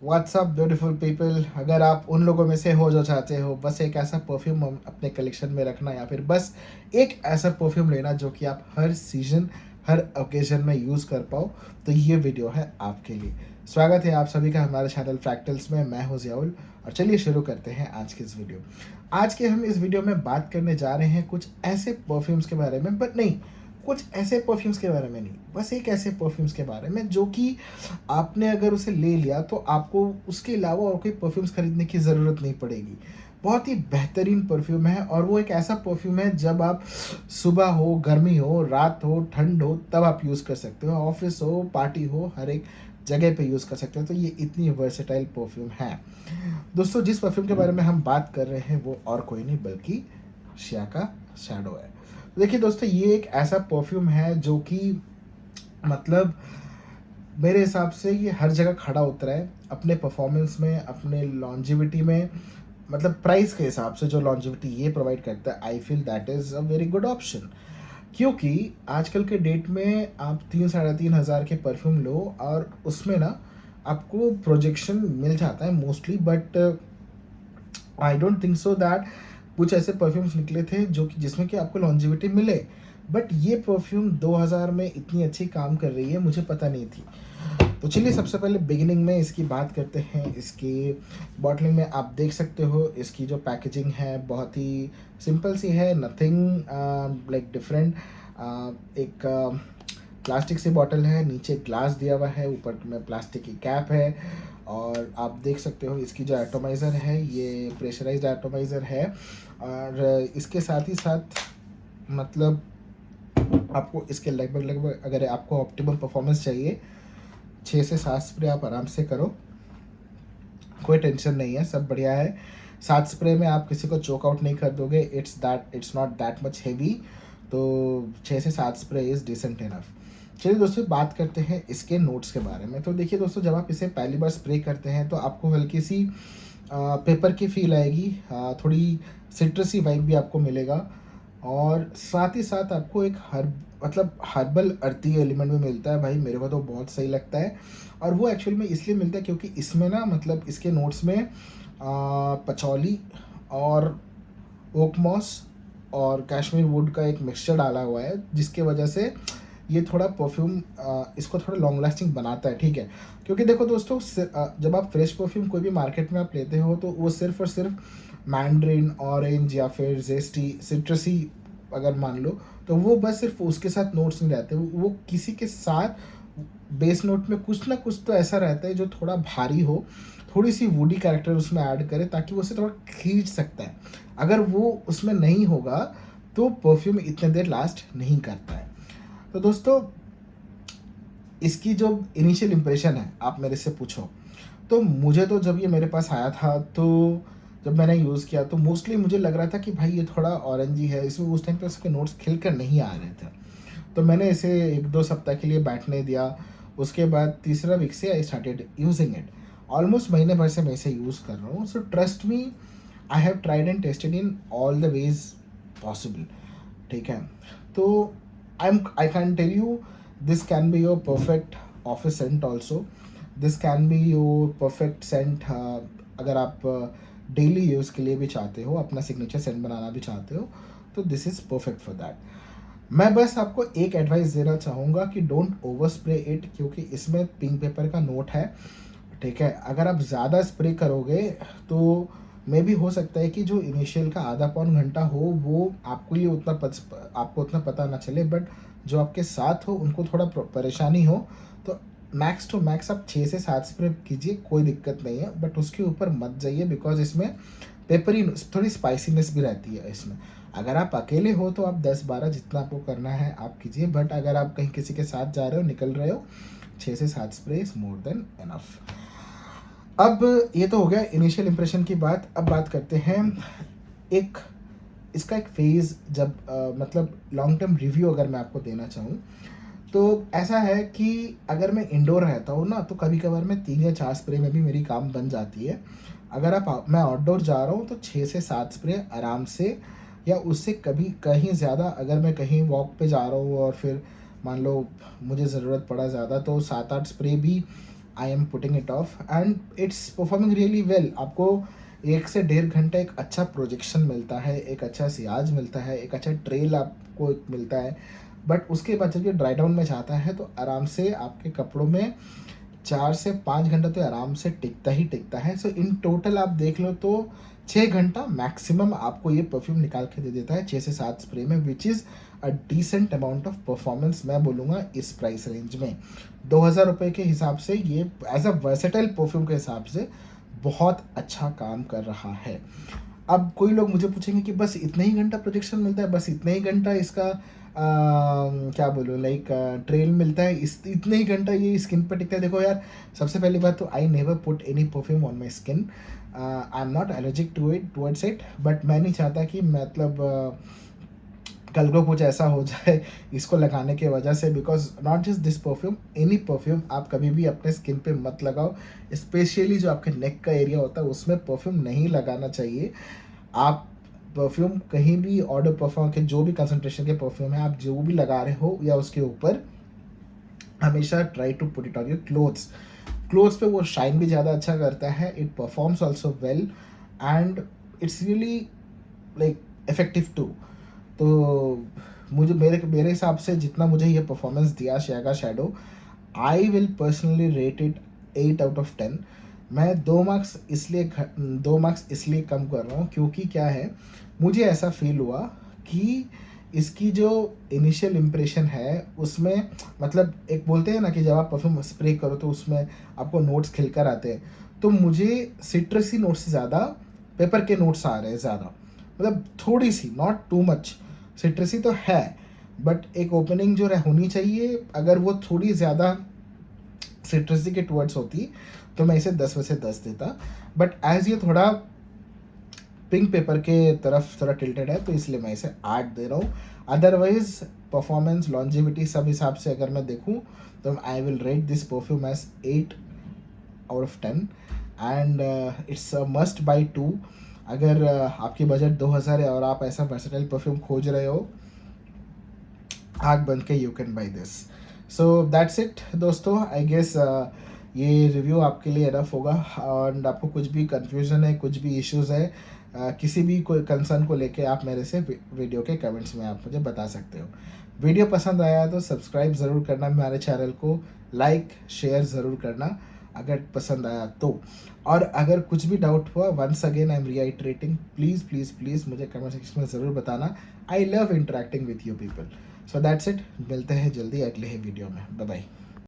WhatsApp beautiful people, अगर आप उन लोगों में से हो जो चाहते हो बस एक ऐसा परफ्यूम अपने कलेक्शन में रखना या फिर बस एक ऐसा परफ्यूम लेना जो कि आप हर सीजन हर ओकेजन में यूज़ कर पाओ, तो ये वीडियो है आपके लिए। स्वागत है आप सभी का हमारे चैनल फ्रैक्टल्स में। मैं हूं जियाउल और चलिए शुरू करते हैं आज की इस वीडियो। आज के हम इस वीडियो में बात करने जा रहे हैं कुछ ऐसे परफ्यूम्स के बारे में, बट नहीं, कुछ ऐसे परफ्यूम्स के बारे में नहीं, बस एक ऐसे परफ्यूम्स के बारे में जो कि आपने अगर उसे ले लिया तो आपको उसके अलावा और कोई परफ्यूम्स खरीदने की ज़रूरत नहीं पड़ेगी। बहुत ही बेहतरीन परफ्यूम है और वो एक ऐसा परफ्यूम है जब आप सुबह हो, गर्मी हो, रात हो, ठंड हो, तब आप यूज़ कर सकते हो। ऑफ़िस हो, पार्टी हो, हर एक जगह पे यूज़ कर सकते हो। तो ये इतनी वर्सेटाइल परफ्यूम है। दोस्तों, जिस परफ्यूम के बारे में हम बात कर रहे हैं वो और कोई नहीं बल्कि शिया का शैडो है। देखिए दोस्तों, ये एक ऐसा परफ्यूम है जो कि मतलब मेरे हिसाब से ये हर जगह खड़ा उतरा है अपने परफॉर्मेंस में, अपने लॉन्जेविटी में। मतलब प्राइस के हिसाब से जो लॉन्जेविटी ये प्रोवाइड करता है, I feel that is a very good option. क्योंकि आजकल के डेट में आप 3 साढ़े 3 हज़ार के परफ्यूम लो और उसमें ना आपको प्रोजेक्शन मिल जाता है mostly, but I don't think so that कुछ ऐसे परफ्यूम्स निकले थे जो कि जिसमें कि आपको लॉन्जेविटी मिले। बट ये परफ्यूम 2000 में इतनी अच्छी काम कर रही है, मुझे पता नहीं थी। तो चलिए सबसे पहले बिगिनिंग में इसकी बात करते हैं। इसकी बॉटलिंग में आप देख सकते हो, इसकी जो पैकेजिंग है बहुत ही सिंपल सी है, नथिंग लाइक डिफरेंट। एक प्लास्टिक से बॉटल है, नीचे ग्लास दिया हुआ है, ऊपर में प्लास्टिक की कैप है और आप देख सकते हो इसकी जो एटोमाइज़र है ये प्रेशराइज्ड एटोमाइज़र है। और इसके साथ ही साथ मतलब आपको इसके लगभग लगभग अगर आपको ऑप्टिमम परफॉर्मेंस चाहिए, 6 से 7 स्प्रे आप आराम से करो, कोई टेंशन नहीं है, सब बढ़िया है। 7 स्प्रे में आप किसी को चोक आउट नहीं कर दोगे, it's not that much heavy. तो 6 से 7 स्प्रे इज़ डिसेंट इनफ। चलिए दोस्तों, बात करते हैं इसके नोट्स के बारे में। तो देखिए दोस्तों, जब आप इसे पहली बार स्प्रे करते हैं तो आपको हल्की सी पेपर की फील आएगी, थोड़ी सिट्रसी वाइब भी आपको मिलेगा और साथ ही साथ आपको एक हर्बल अर्थी एलिमेंट भी मिलता है। भाई मेरे को तो बहुत सही लगता है और वो एक्चुअल में इसलिए मिलता है क्योंकि इसमें ना मतलब इसके नोट्स में पचौली और ओक मॉस और कश्मीर वुड का एक मिक्सचर डाला हुआ है, जिसके वजह से ये थोड़ा परफ्यूम इसको थोड़ा लॉन्ग लास्टिंग बनाता है। ठीक है, क्योंकि देखो दोस्तों, जब आप फ्रेश परफ्यूम कोई भी मार्केट में आप लेते हो तो वो सिर्फ और सिर्फ मैंड्रिन, ऑरेंज या फिर जेस्टी सिट्रसी अगर मान लो, तो वो बस सिर्फ उसके साथ नोट्स नहीं रहते, वो किसी के साथ बेस नोट में कुछ ना कुछ तो ऐसा रहता है जो थोड़ा भारी हो, थोड़ी सी वुडी कैरेक्टर उसमें ऐड करे ताकि वो उसे थोड़ा खींच सकता है। अगर वो उसमें नहीं होगा तो परफ्यूम इतने देर लास्ट नहीं करता है। तो दोस्तों, इसकी जो इनिशियल इम्प्रेशन है आप मेरे से पूछो, तो मुझे तो जब ये मेरे पास आया था तो जब मैंने यूज़ किया तो मोस्टली मुझे लग रहा था कि भाई ये थोड़ा ऑरेंजी है, इसमें उस टाइम पे उसके नोट्स खिल कर नहीं आ रहे थे। तो मैंने इसे 1-2 सप्ताह के लिए बैठने दिया। उसके बाद तीसरा वीक से I started using it. Almost महीने भर से मैं इसे यूज़ कर रहा हूँ। So trust me, I have tried and tested in all the ways possible. ठीक है, तो I can tell you this can be your perfect office scent also. This can be your perfect scent अगर आप daily use के लिए भी चाहते हो, अपना सिग्नेचर सेंट बनाना भी चाहते हो, तो this is perfect for that. मैं बस आपको एक एडवाइस देना चाहूँगा कि डोंट ओवर स्प्रे इट, क्योंकि इसमें पिंक पेपर का नोट है। ठीक है, अगर आप ज़्यादा स्प्रे करोगे तो मे भी हो सकता है कि जो इनिशियल का आधा पौन घंटा हो वो आपको उतना पता ना चले, बट जो आपके साथ हो उनको थोड़ा परेशानी हो। तो मैक्स टू मैक्स आप 6 से 7 स्प्रे कीजिए, कोई दिक्कत नहीं है, बट उसके ऊपर मत जाइए बिकॉज इसमें पेपरी थोड़ी स्पाइसीनेस भी रहती है इसमें। अगर आप अकेले हो तो आप 10-12 जितना आपको करना है आप कीजिए, बट अगर आप कहीं किसी के साथ जा रहे हो, निकल रहे हो, 6 से 7 spray is more than enough. अब ये तो हो गया इनिशियल इंप्रेशन की बात। अब बात करते हैं एक इसका एक फेज़ जब मतलब लॉन्ग टर्म रिव्यू अगर मैं आपको देना चाहूँ तो ऐसा है कि अगर मैं इंडोर रहता हूँ ना तो कभी कभार मैं 3 या 4 स्प्रे में भी मेरी काम बन जाती है। अगर मैं आउटडोर जा रहा हूँ तो 6 से 7 स्प्रे आराम से, या उससे कभी कहीं ज़्यादा अगर मैं कहीं वॉक पे जा रहा हूँ और फिर मान लो मुझे ज़रूरत पड़ा ज़्यादा तो 7-8 स्प्रे भी I am putting it of and it's performing really well. आपको 1 से 1.5 घंटा एक अच्छा प्रोजेक्शन मिलता है, एक अच्छा सियाज मिलता है, एक अच्छा ट्रेल आपको मिलता है। बट उसके बाद जब ये ड्राई डाउन में जाता है तो आराम से आपके कपड़ों में 4 से 5 घंटा तो आराम से टिकता ही टिकता है। सो इन टोटल आप देख लो तो 6 घंटा मैक्सिमम आपको ये परफ्यूम निकाल के दे देता है 6 से 7 स्प्रे में, which is a decent amount of performance मैं बोलूँगा इस प्राइस रेंज में। 2000 रुपये के हिसाब से ये एज अ वर्सेटाइल परफ्यूम के हिसाब से बहुत अच्छा काम कर रहा है। अब कोई लोग मुझे पूछेंगे कि बस इतना ही घंटा प्रोजेक्शन मिलता है, बस इतना ही घंटा इसका क्या बोलूँ लाइक ट्रेल मिलता है, इस इतने ही घंटा ये स्किन पे टिकता है। देखो यार, सबसे पहली बात तो I never put any perfume on my skin. I am not allergic to it towards it, but मैं नहीं चाहता कि मतलब कल को कुछ ऐसा हो जाए इसको लगाने की वजह से, because not just this perfume, any perfume आप कभी भी अपने स्किन पे मत लगाओ। स्पेशली जो आपके नेक का एरिया होता है उसमें परफ्यूम नहीं लगाना चाहिए। आप परफ्यूम कहीं भी ऑर्डर परफ्यूम के जो भी कंसंट्रेशन के परफ्यूम है आप जो भी लगा रहे हो या उसके ऊपर हमेशा try to put it on your clothes. Clothes पे वो शाइन भी ज़्यादा अच्छा करता है, it performs also well and it's really like effective too. तो मुझे मेरे मेरे हिसाब से जितना मुझे ये परफॉर्मेंस दिया शियागा shadow, I will personally rate it 8 out of 10। मैं 2 मार्क्स इसलिए कम कर रहा हूँ क्योंकि क्या है, मुझे ऐसा फील हुआ कि इसकी जो इनिशियल इम्प्रेशन है उसमें, मतलब एक बोलते हैं ना कि जब आप परफ्यूम स्प्रे करो तो उसमें आपको नोट्स खिलकर आते हैं, तो मुझे सिट्रसी नोट्स से ज़्यादा पेपर के नोट्स आ रहे हैं ज़्यादा, मतलब थोड़ी सी, नॉट टू मच। सिट्रसी तो है बट एक ओपनिंग जो होनी चाहिए, अगर वो थोड़ी ज़्यादा सिट्रसी के टुवर्ड्स होती तो मैं इसे 10 में से 10 देता। बट एज ये थोड़ा पिंक पेपर के तरफ थोड़ा टिल्टेड है तो इसलिए मैं इसे 8 दे रहा हूँ। अदरवाइज परफॉर्मेंस लॉन्जिविटी सब हिसाब से अगर मैं देखूँ तो I will rate this perfume as 8 out of 10 and it's a must buy too. अगर आपकी बजट 2000 है और आप ऐसा वर्सेटाइल परफ्यूम खोज रहे हो आग बंद के, you can buy this. So that's it दोस्तों, आई गेस ये रिव्यू आपके लिए इनफ होगा। और आपको कुछ भी कन्फ्यूज़न है, कुछ भी इश्यूज़ है, किसी भी कोई कंसर्न को लेके आप मेरे से वीडियो के कमेंट्स में आप मुझे बता सकते हो। वीडियो पसंद आया तो सब्सक्राइब ज़रूर करना हमारे चैनल को, लाइक शेयर ज़रूर करना अगर पसंद आया तो। और अगर कुछ भी डाउट हुआ, once again I am reiterating, please please please मुझे कमेंट सेक्शन में ज़रूर बताना। I love interacting with you people. So that's it, मिलते हैं जल्दी अगले ही वीडियो में। Bye bye.